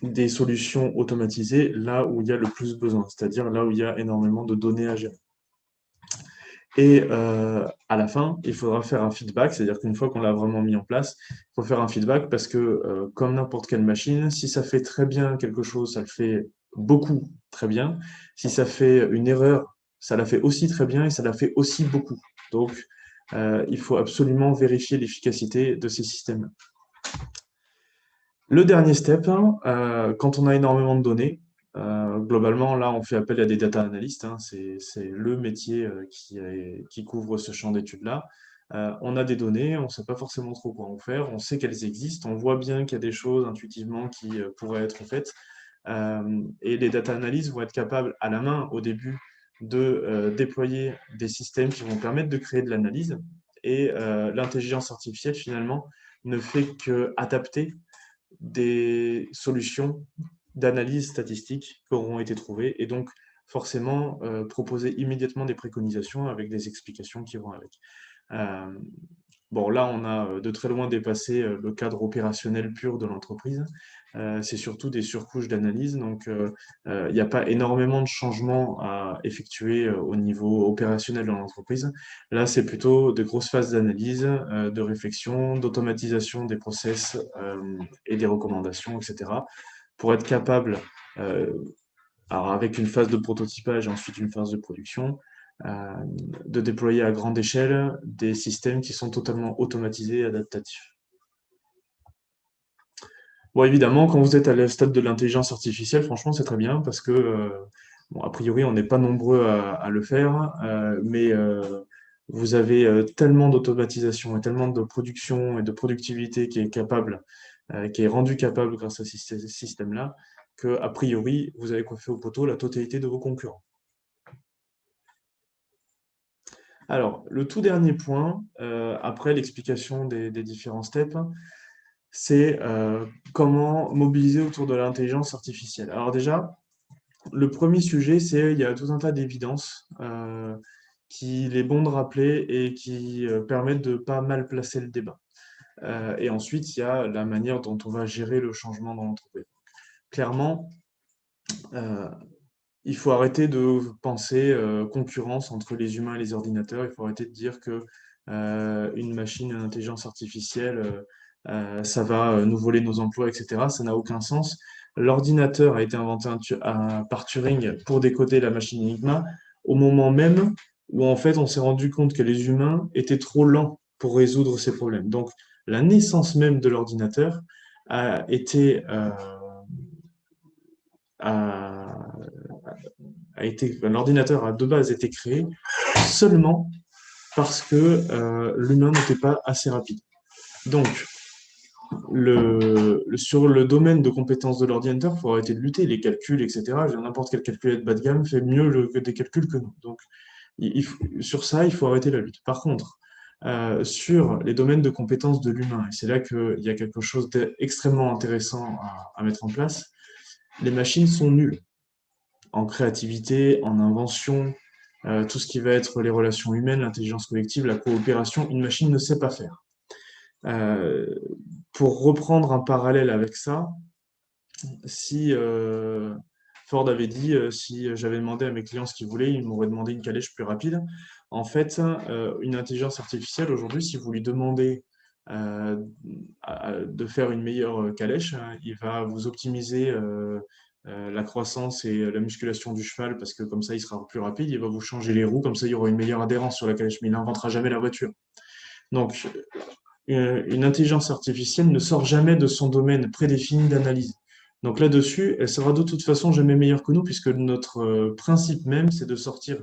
des solutions automatisées là où il y a le plus besoin, c'est-à-dire là où il y a énormément de données à gérer. Et à la fin, il faudra faire un feedback, c'est-à-dire qu'une fois qu'on l'a vraiment mis en place, il faut faire un feedback parce que, comme n'importe quelle machine, si ça fait très bien quelque chose, ça le fait beaucoup très bien. Si ça fait une erreur, ça la fait aussi très bien et ça la fait aussi beaucoup. Donc, il faut absolument vérifier l'efficacité de ces systèmes. Le dernier step, hein, quand on a énormément de données, globalement, là, on fait appel à des data analystes, hein, c'est le métier qui couvre ce champ d'études-là. On a des données, on ne sait pas forcément trop quoi en faire, on sait qu'elles existent, on voit bien qu'il y a des choses intuitivement qui pourraient être faites. Et les data analysts vont être capables à la main au début de déployer des systèmes qui vont permettre de créer de l'analyse. Et l'intelligence artificielle, finalement, ne fait qu'adapter des solutions d'analyse statistique qui auront été trouvées et donc forcément proposer immédiatement des préconisations avec des explications qui vont avec. Euh, bon, là, on a de très loin dépassé le cadre opérationnel pur de l'entreprise. C'est surtout des surcouches d'analyse, donc il n'y a pas énormément de changements à effectuer au niveau opérationnel dans l'entreprise. Là, c'est plutôt de grosses phases d'analyse, de réflexion, d'automatisation des process et des recommandations, etc. Pour être capable, euh, alors avec une phase de prototypage et ensuite une phase de production, euh, de déployer à grande échelle des systèmes qui sont totalement automatisés et adaptatifs. Bon, évidemment, quand vous êtes à le stade de l'intelligence artificielle, franchement, c'est très bien parce que, bon, a priori, on n'est pas nombreux à le faire, mais vous avez tellement d'automatisation et tellement de production et de productivité qui est capable, qui est rendue capable grâce à ces systèmes-là, que, a priori, vous avez coiffé au poteau la totalité de vos concurrents. Alors, le tout dernier point, après l'explication des différents steps, c'est comment mobiliser autour de l'intelligence artificielle. Alors déjà, le premier sujet, c'est il y a tout un tas d'évidences qu'il est bon de rappeler et qui permettent de pas mal placer le débat. Et ensuite, il y a la manière dont on va gérer le changement dans l'entreprise. Clairement, euh, il faut arrêter de penser concurrence entre les humains et les ordinateurs. Il faut arrêter de dire que une machine à intelligence artificielle, ça va nous voler nos emplois, etc. Ça n'a aucun sens. L'ordinateur a été inventé par Turing pour décoder la machine Enigma au moment même où en fait on s'est rendu compte que les humains étaient trop lents pour résoudre ces problèmes. Donc la naissance même de l'ordinateur a été a, l'ordinateur a de base été créé seulement parce que l'humain n'était pas assez rapide. Donc, sur le domaine de compétences de l'ordinateur, il faut arrêter de lutter, les calculs, etc. N'importe quelle calculette bas de gamme fait mieux que des calculs que nous. Donc, sur ça, il faut arrêter la lutte. Par contre, sur les domaines de compétences de l'humain, et c'est là qu'il y a quelque chose d'extrêmement intéressant à mettre en place, les machines sont nulles en créativité, en invention, tout ce qui va être les relations humaines, l'intelligence collective, la coopération, une machine ne sait pas faire. Euh, pour reprendre un parallèle avec ça, si Ford avait dit, si j'avais demandé à mes clients ce qu'ils voulaient, ils m'auraient demandé une calèche plus rapide. En fait, une intelligence artificielle, aujourd'hui, si vous lui demandez de faire une meilleure calèche, il va vous optimiser la croissance et la musculation du cheval parce que comme ça, il sera plus rapide. Il va vous changer les roues, comme ça, il y aura une meilleure adhérence sur la calèche, mais il n'inventera jamais la voiture. Donc, une intelligence artificielle ne sort jamais de son domaine prédéfini d'analyse. Donc là-dessus, elle sera de toute façon jamais meilleure que nous, puisque notre principe même, c'est de sortir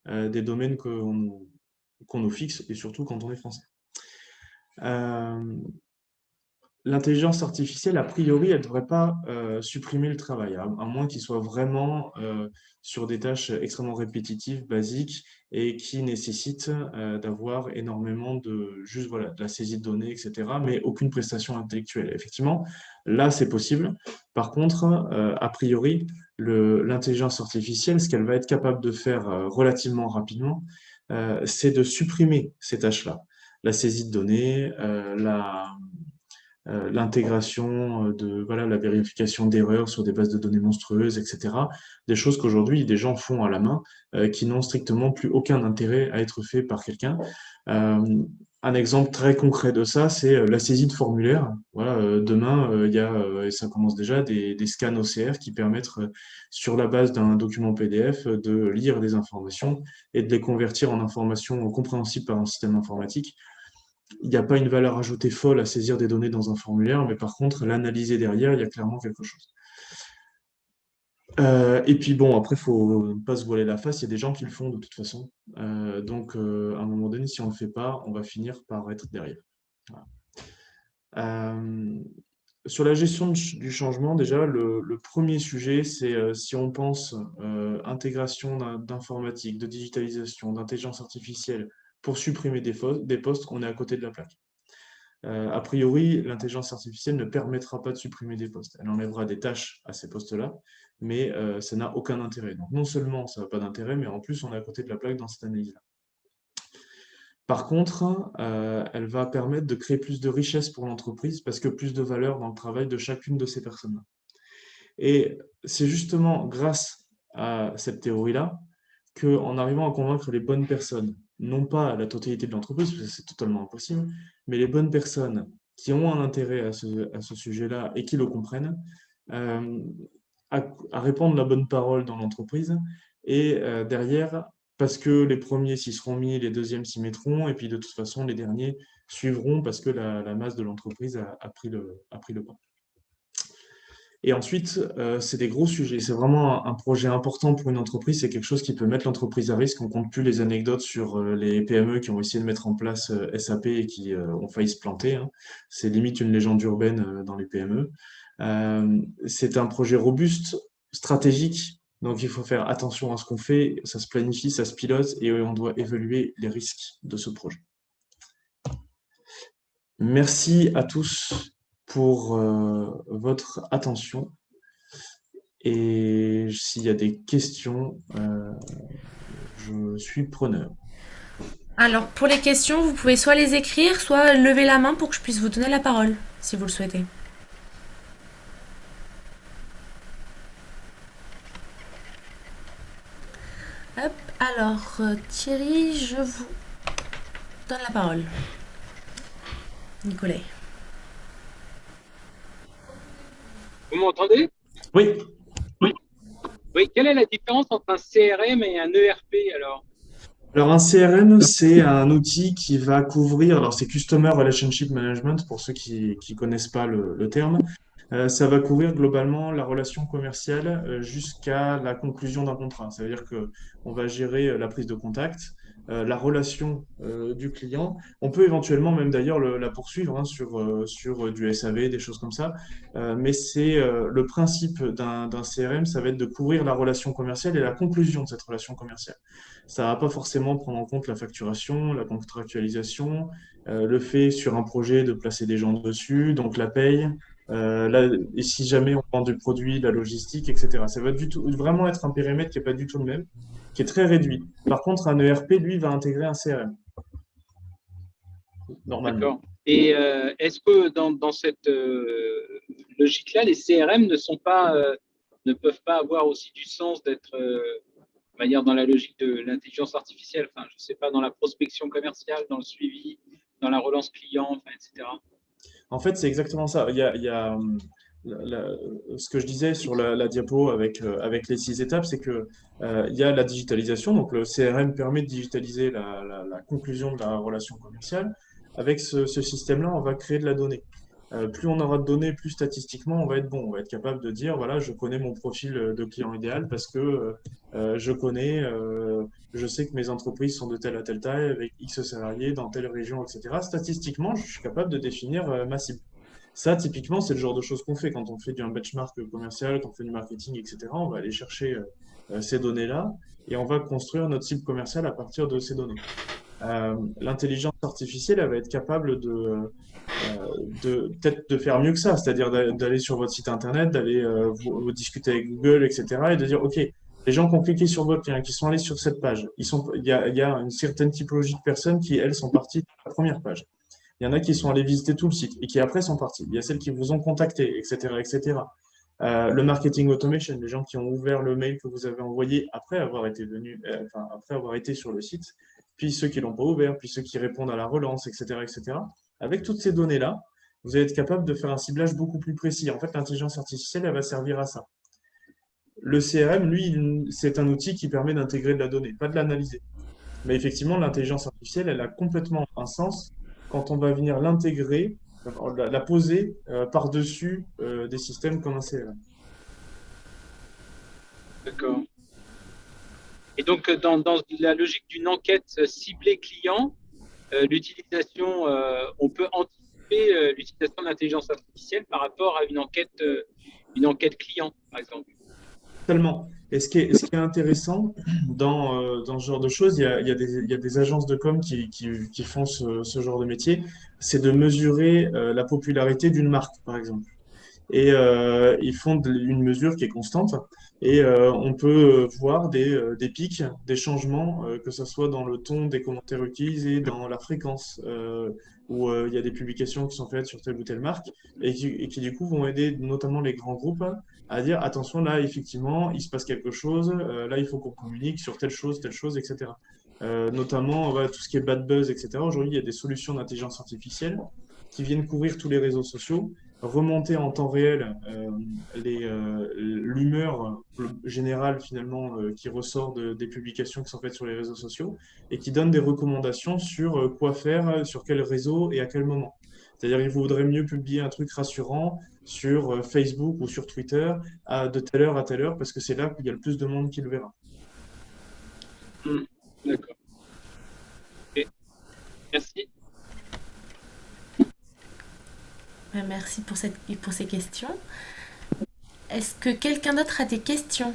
des domaines qu'on nous fixe, et surtout quand on est français. Euh, L'intelligence artificielle, a priori, elle ne devrait pas supprimer le travail, à moins qu'il soit vraiment sur des tâches extrêmement répétitives, basiques, et qui nécessitent d'avoir énormément de, juste voilà, de la saisie de données, etc., mais aucune prestation intellectuelle. Effectivement, là, c'est possible. Par contre, a priori, l'intelligence artificielle, ce qu'elle va être capable de faire relativement rapidement, c'est de supprimer ces tâches-là. La saisie de données, l'intégration de voilà, la vérification d'erreurs sur des bases de données monstrueuses, etc. Des choses qu'aujourd'hui des gens font à la main, qui n'ont strictement plus aucun intérêt à être fait par quelqu'un. Euh, un exemple très concret de ça, c'est la saisie de formulaires. Voilà, demain, il y a, et ça commence déjà, des scans OCR qui permettent, sur la base d'un document PDF, de lire des informations et de les convertir en informations compréhensibles par un système informatique. Il n'y a pas une valeur ajoutée folle à saisir des données dans un formulaire, mais par contre, l'analyser derrière, il y a clairement quelque chose. Et puis bon, après, il faut pas se voiler la face, il y a des gens qui le font de toute façon. À un moment donné, si on ne le fait pas, on va finir par être derrière. Voilà. Euh, Sur la gestion du changement, déjà, le premier sujet, c'est si on pense intégration d'informatique, de digitalisation, d'intelligence artificielle pour supprimer des postes, on est à côté de la plaque. A priori, l'intelligence artificielle ne permettra pas de supprimer des postes. Elle enlèvera des tâches à ces postes-là, mais ça n'a aucun intérêt. Donc non seulement ça n'a pas d'intérêt, mais en plus on est à côté de la plaque dans cette analyse-là. Par contre, elle va permettre de créer plus de richesse pour l'entreprise parce que plus de valeur dans le travail de chacune de ces personnes-là. Et c'est justement grâce à cette théorie-là qu'en arrivant à convaincre les bonnes personnes, non pas la totalité de l'entreprise, parce que c'est totalement impossible, mais les bonnes personnes qui ont un intérêt à ce sujet-là et qui le comprennent, euh, à répandre la bonne parole dans l'entreprise. Et derrière, parce que les premiers s'y seront mis, les deuxièmes s'y mettront, et puis de toute façon, les derniers suivront parce que la masse de l'entreprise a pris le pas. Et ensuite, c'est des gros sujets. C'est vraiment un projet important pour une entreprise. C'est quelque chose qui peut mettre l'entreprise à risque. On compte plus les anecdotes sur les PME qui ont essayé de mettre en place SAP et qui ont failli se planter, hein. C'est limite une légende urbaine dans les PME. C'est un projet robuste, stratégique. Donc il faut faire attention à ce qu'on fait. Ça se planifie, ça se pilote et on doit évaluer les risques de ce projet. Merci à tous pour votre attention. Et s'il y a des questions, je suis preneur. Alors, pour les questions, vous pouvez soit les écrire, soit lever la main pour que je puisse vous donner la parole, si vous le souhaitez. Hop, alors, Thierry, je vous donne la parole. Nicolas. Vous m'entendez? Oui, Oui, quelle est la différence entre un CRM et un ERP alors? alors un CRM, c'est un outil qui va couvrir, alors c'est Customer Relationship Management pour ceux qui ne connaissent pas le terme. Ça va couvrir globalement la relation commerciale jusqu'à la conclusion d'un contrat. Ça veut dire que on va gérer la prise de contact, la relation du client. On peut éventuellement même d'ailleurs la poursuivre hein, sur du SAV, des choses comme ça. Mais c'est le principe d'un CRM, ça va être de couvrir la relation commerciale et la conclusion de cette relation commerciale. Ça va pas forcément prendre en compte la facturation, la contractualisation, le fait sur un projet de placer des gens dessus, donc la paye. Et si jamais on vend du produit, la logistique, etc. Ça va vraiment être un périmètre qui n'est pas du tout le même, qui est très réduit. Par contre, un ERP, lui, va intégrer un CRM, normalement. D'accord. Et est-ce que dans cette logique-là, les CRM ne peuvent pas avoir aussi du sens d'être, on va dire, dans la logique de l'intelligence artificielle, enfin, je ne sais pas, dans la prospection commerciale, dans le suivi, dans la relance client, enfin, etc. En fait, c'est exactement ça. Ce que je disais sur la diapo avec les 6 étapes, c'est que il y a la digitalisation. Donc, le CRM permet de digitaliser la conclusion de la relation commerciale. Avec ce système-là, on va créer de la donnée. Plus on aura de données, plus statistiquement on va être bon. On va être capable de dire, voilà, je connais mon profil de client idéal parce que je sais que mes entreprises sont de telle à telle taille, avec X salariés dans telle région, etc. Statistiquement, je suis capable de définir ma cible. Ça, typiquement, c'est le genre de choses qu'on fait quand on fait du benchmark commercial, quand on fait du marketing, etc. On va aller chercher ces données-là et on va construire notre cible commerciale à partir de ces données. L'intelligence artificielle, elle va être capable peut-être de faire mieux que ça, c'est-à-dire d'aller sur votre site internet, d'aller vous discuter avec Google, etc. et de dire, OK, les gens qui ont cliqué sur votre lien, qui sont allés sur cette page, il y a une certaine typologie de personnes qui, elles, sont parties de la première page. Il y en a qui sont allés visiter tout le site et qui après sont partis. Il y a celles qui vous ont contacté, etc., etc. Le marketing automation, les gens qui ont ouvert le mail que vous avez envoyé après avoir été après avoir été sur le site, puis ceux qui l'ont pas ouvert, puis ceux qui répondent à la relance, etc., etc. Avec toutes ces données-là, vous allez être capable de faire un ciblage beaucoup plus précis. En fait, l'intelligence artificielle, elle va servir à ça. Le CRM, lui, c'est un outil qui permet d'intégrer de la donnée, pas de l'analyser. Mais effectivement, l'intelligence artificielle, elle a complètement un sens quand on va venir l'intégrer, la poser par-dessus des systèmes comme un CRM. D'accord. Et donc, dans la logique d'une enquête ciblée client, l'utilisation, on peut anticiper l'utilisation de l'intelligence artificielle par rapport à une enquête client, par exemple. Totalement. Et ce qui est intéressant dans ce genre de choses, il y a des agences de com qui font ce genre de métier, c'est de mesurer la popularité d'une marque, par exemple. Et ils font une mesure qui est constante. Et on peut voir des pics, des changements, que ce soit dans le ton des commentaires utilisés, dans la fréquence, où il y a des publications qui sont faites sur telle ou telle marque, et qui du coup vont aider notamment les grands groupes à dire attention, là, effectivement, il se passe quelque chose, là, il faut qu'on communique sur telle chose, etc. Notamment, voilà, tout ce qui est bad buzz, etc. Aujourd'hui, il y a des solutions d'intelligence artificielle qui viennent couvrir tous les réseaux sociaux, remonter en temps réel l'humeur générale finalement qui ressort des publications qui sont faites sur les réseaux sociaux et qui donne des recommandations sur quoi faire, sur quel réseau et à quel moment. C'est-à-dire il vaudrait mieux publier un truc rassurant sur Facebook ou sur Twitter de telle heure à telle heure parce que c'est là qu'il y a le plus de monde qui le verra. D'accord. Ok. Merci. Merci pour ces questions. Est-ce que quelqu'un d'autre a des questions?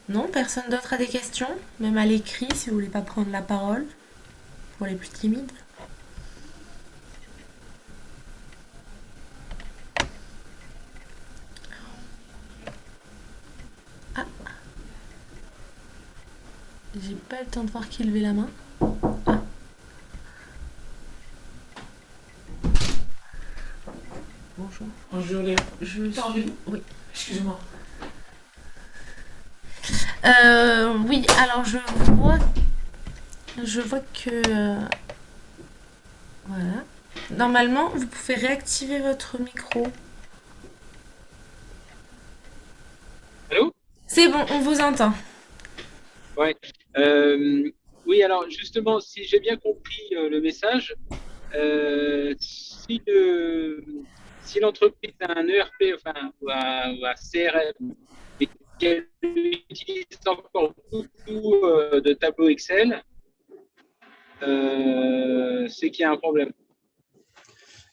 Non, personne d'autre a des questions? Même à l'écrit, si vous voulez pas prendre la parole, pour les plus timides. Ah, j'ai pas le temps de voir qui levait la main. Ah, Bonjour. Bonjour Léa. je Pardon. suis... Oui. Excusez-moi. Oui, alors je vois que voilà. Normalement, vous pouvez réactiver votre micro. Allô? C'est bon, on vous entend. Ouais. Oui, alors justement, si j'ai bien compris le message, si l'entreprise a un ERP, enfin, ou un CRM, et qu'elle utilise encore beaucoup de tableaux Excel, c'est qu'il y a un problème.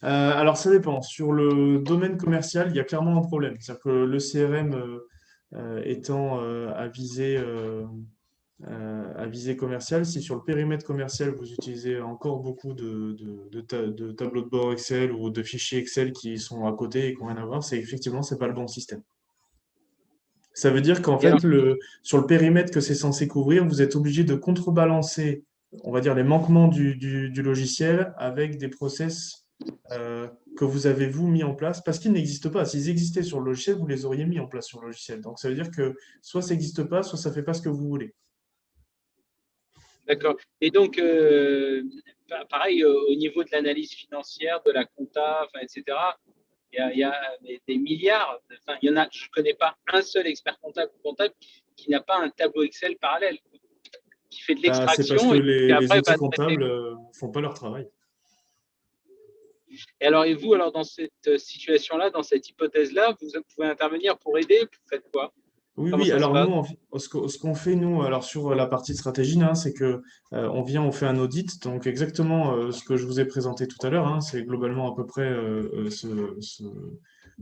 Alors ça dépend. Sur le domaine commercial, il y a clairement un problème. C'est-à-dire que le CRM étant à visée commerciale, si sur le périmètre commercial, vous utilisez encore beaucoup de tableaux de bord Excel ou de fichiers Excel qui sont à côté et qui n'ont rien à voir, c'est effectivement, c'est pas le bon système. Ça veut dire qu'en Et alors, fait, sur le périmètre que c'est censé couvrir, vous êtes obligé de contrebalancer, on va dire, les manquements du logiciel avec des process que vous avez, vous, mis en place, parce qu'ils n'existent pas. S'ils existaient sur le logiciel, vous les auriez mis en place sur le logiciel. Donc, ça veut dire que soit ça n'existe pas, soit ça ne fait pas ce que vous voulez. d'accord. Et donc, pareil, au niveau de l'analyse financière, de la compta, enfin, etc., il y a des milliards. Enfin, il y en a, je ne connais pas un seul expert comptable qui n'a pas un tableau Excel parallèle, qui fait de Bah, c'est parce l'extraction que et qui les après outils va traiter. comptables font pas leur travail. Et alors, et vous, alors dans cette situation-là, dans cette hypothèse-là, vous pouvez intervenir pour aider. Vous faites quoi? Oui, Comment oui. ça se Alors nous, passe? ce qu'on fait nous, alors sur la partie stratégie, hein, c'est que on fait un audit. Donc exactement ce que je vous ai présenté tout à l'heure, hein, c'est globalement à peu près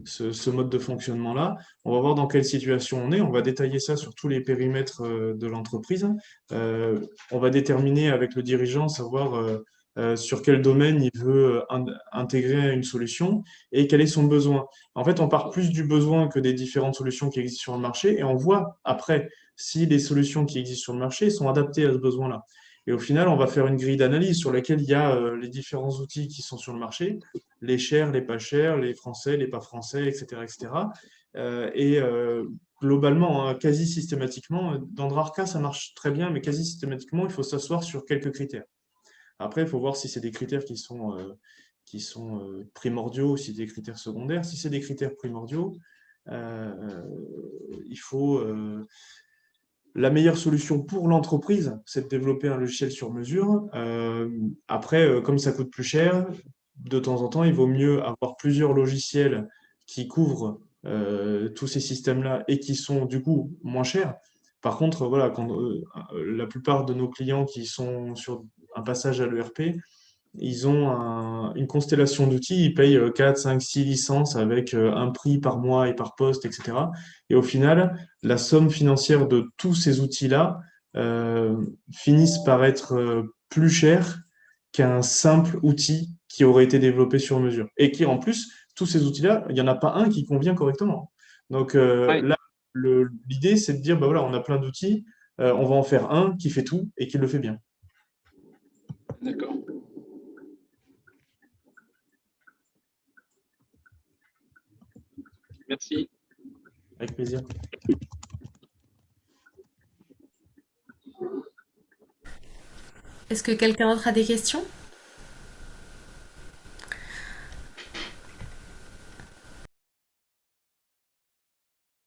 ce mode de fonctionnement-là. On va voir dans quelle situation on est. On va détailler ça sur tous les périmètres de l'entreprise. Euh, on va déterminer avec le dirigeant, savoir sur quel domaine il veut intégrer une solution et quel est son besoin. En fait, on part plus du besoin que des différentes solutions qui existent sur le marché et on voit après si les solutions qui existent sur le marché sont adaptées à ce besoin-là. Et au final, on va faire une grille d'analyse sur laquelle il y a les différents outils qui sont sur le marché, les chers, les pas chers, les français, les pas français, etc. etc. Globalement, hein, quasi systématiquement, dans de rares cas, ça marche très bien, mais quasi systématiquement, il faut s'asseoir sur quelques critères. Après, il faut voir si c'est des critères qui sont primordiaux ou si c'est des critères secondaires. Si c'est des critères primordiaux, Euh, il faut la meilleure solution pour l'entreprise, c'est de développer un logiciel sur mesure. Après, comme ça coûte plus cher, de temps en temps, il vaut mieux avoir plusieurs logiciels qui couvrent tous ces systèmes-là et qui sont du coup moins chers. Par contre, voilà, quand la plupart de nos clients qui sont sur un passage à l'ERP, ils ont une constellation d'outils, ils payent 4, 5, 6 licences avec un prix par mois et par poste, etc. Et au final, la somme financière de tous ces outils-là finissent par être plus chère qu'un simple outil qui aurait été développé sur mesure. Et qui, en plus, tous ces outils-là, il n'y en a pas un qui convient correctement. Donc Ouais, là, l'idée, c'est de dire, bah voilà, on a plein d'outils, on va en faire un qui fait tout et qui le fait bien. d'accord. Merci. Avec plaisir. Est-ce que quelqu'un d'autre a des questions?